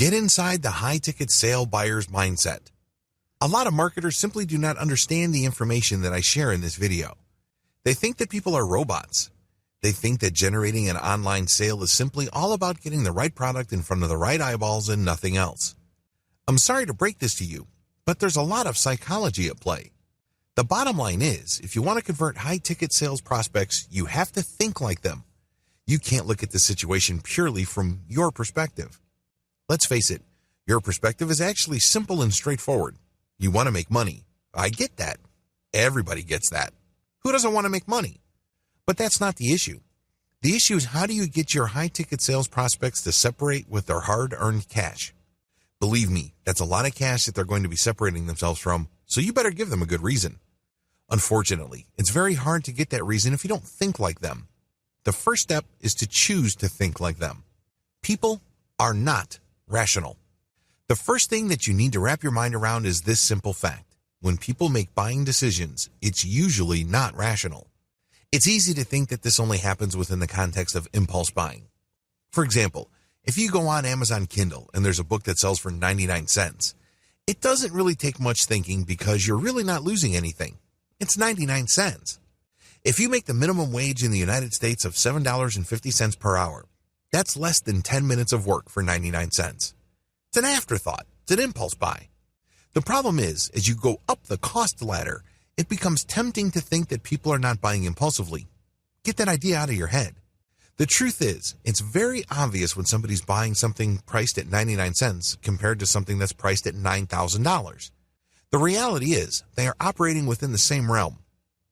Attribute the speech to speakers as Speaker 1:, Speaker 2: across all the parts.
Speaker 1: Get inside the high-ticket sale buyer's mindset. A lot of marketers simply do not understand the information that I share in this video. They think that people are robots. They think that generating an online sale is simply all about getting the right product in front of the right eyeballs and nothing else. I'm sorry to break this to you, but there's a lot of psychology at play. The bottom line is, if you want to convert high-ticket sales prospects, you have to think like them. You can't look at the situation purely from your perspective. Let's face it, your perspective is actually simple and straightforward. You want to make money. I get that. Everybody gets that. Who doesn't want to make money? But that's not the issue. The issue is, how do you get your high-ticket sales prospects to separate with their hard-earned cash? Believe me, that's a lot of cash that they're going to be separating themselves from, so you better give them a good reason. Unfortunately, it's very hard to get that reason if you don't think like them. The first step is to choose to think like them. People are not rational. The first thing that you need to wrap your mind around is this simple fact. When people make buying decisions, it's usually not rational. It's easy to think that this only happens within the context of impulse buying. For example, if you go on Amazon Kindle and there's a book that sells for 99 cents, it doesn't really take much thinking because you're really not losing anything. It's 99 cents. If you make the minimum wage in the United States of $7.50 per hour, that's less than 10 minutes of work for 99 cents. It's an afterthought. It's an impulse buy. The problem is, as you go up the cost ladder, it becomes tempting to think that people are not buying impulsively. Get that idea out of your head. The truth is, it's very obvious when somebody's buying something priced at 99 cents compared to something that's priced at $9,000. The reality is, they are operating within the same realm.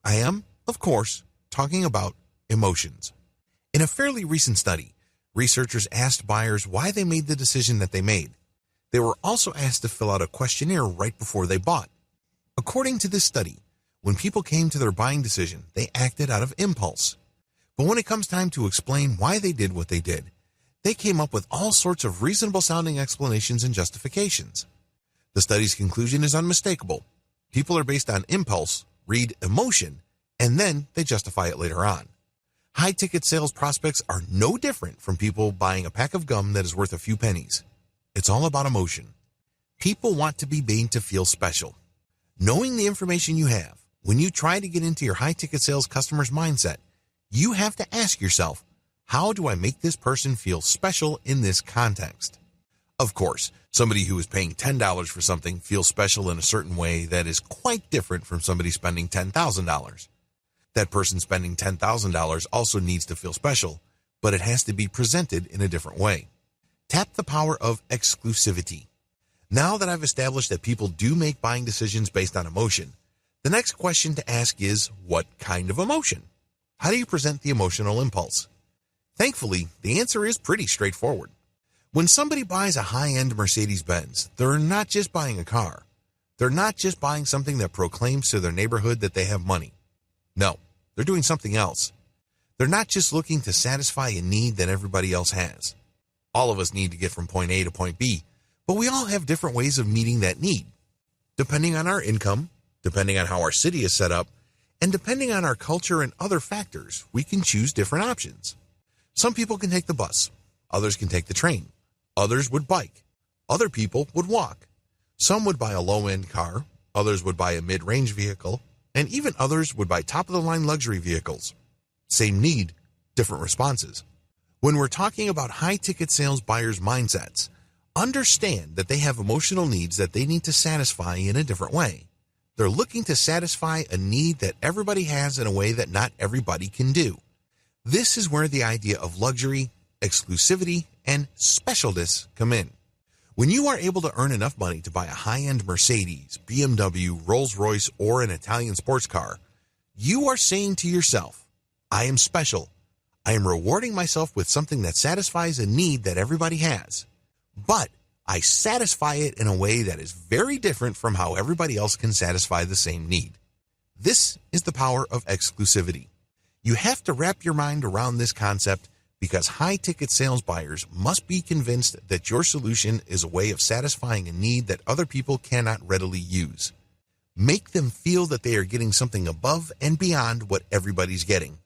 Speaker 1: I am, of course, talking about emotions. In a fairly recent study, researchers asked buyers why they made the decision that they made. They were also asked to fill out a questionnaire right before they bought. According to this study, when people came to their buying decision, they acted out of impulse. But when it comes time to explain why they did what they did, they came up with all sorts of reasonable-sounding explanations and justifications. The study's conclusion is unmistakable. People are based on impulse, read emotion, and then they justify it later on. High-ticket sales prospects are no different from people buying a pack of gum that is worth a few pennies. It's all about emotion. People want to be made to feel special. Knowing the information you have, when you try to get into your high-ticket sales customer's mindset, you have to ask yourself, how do I make this person feel special in this context? Of course, somebody who is paying $10 for something feels special in a certain way that is quite different from somebody spending $10,000. That person spending $10,000 also needs to feel special, but it has to be presented in a different way. Tap the power of exclusivity. Now that I've established that people do make buying decisions based on emotion, the next question to ask is, what kind of emotion? How do you present the emotional impulse? Thankfully, the answer is pretty straightforward. When somebody buys a high-end Mercedes-Benz, they're not just buying a car. They're not just buying something that proclaims to their neighborhood that they have money. No, they're doing something else. They're not just looking to satisfy a need that everybody else has. All of us need to get from point A to point B, but we all have different ways of meeting that need. Depending on our income, depending on how our city is set up, and depending on our culture and other factors, we can choose different options. Some people can take the bus. Others can take the train. Others would bike. Other people would walk. Some would buy a low-end car. Others would buy a mid-range vehicle. And even others would buy top-of-the-line luxury vehicles. Same need, different responses. When we're talking about high-ticket sales buyers' mindsets, understand that they have emotional needs that they need to satisfy in a different way. They're looking to satisfy a need that everybody has in a way that not everybody can do. This is where the idea of luxury, exclusivity, and specialness come in. When you are able to earn enough money to buy a high-end Mercedes, BMW, Rolls-Royce, or an Italian sports car, you are saying to yourself, I am special. I am rewarding myself with something that satisfies a need that everybody has. But I satisfy it in a way that is very different from how everybody else can satisfy the same need. This is the power of exclusivity. You have to wrap your mind around this concept because high-ticket sales buyers must be convinced that your solution is a way of satisfying a need that other people cannot readily use. Make them feel that they are getting something above and beyond what everybody's getting.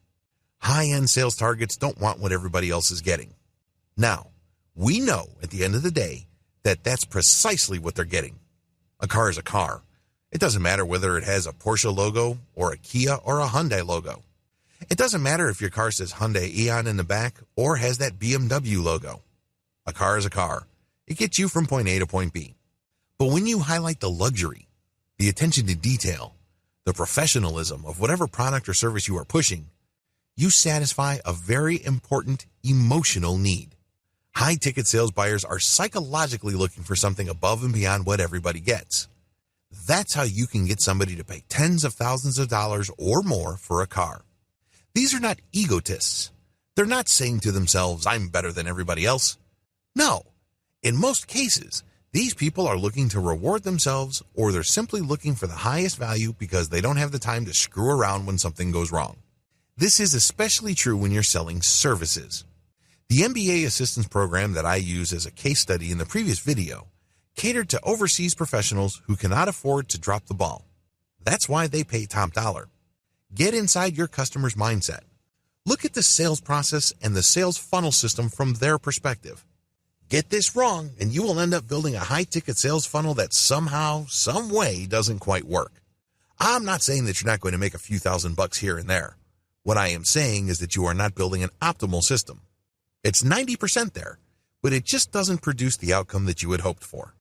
Speaker 1: High-end sales targets don't want what everybody else is getting. Now, we know at the end of the day that's precisely what they're getting. A car is a car. It doesn't matter whether it has a Porsche logo or a Kia or a Hyundai logo. It doesn't matter if your car says Hyundai Eon in the back or has that BMW logo. A car is a car. It gets you from point A to point B. But when you highlight the luxury, the attention to detail, the professionalism of whatever product or service you are pushing, you satisfy a very important emotional need. High-ticket sales buyers are psychologically looking for something above and beyond what everybody gets. That's how you can get somebody to pay tens of thousands of dollars or more for a car. These are not egotists. They're not saying to themselves, I'm better than everybody else. No. In most cases, these people are looking to reward themselves, or they're simply looking for the highest value because they don't have the time to screw around when something goes wrong. This is especially true when you're selling services. The MBA assistance program that I use as a case study in the previous video catered to overseas professionals who cannot afford to drop the ball. That's why they pay top dollar. Get inside your customer's mindset. Look at the sales process and the sales funnel system from their perspective. Get this wrong, and you will end up building a high-ticket sales funnel that somehow, some way doesn't quite work. I'm not saying that you're not going to make a few $1,000s here and there. What I am saying is that you are not building an optimal system. It's 90% there, but it just doesn't produce the outcome that you had hoped for.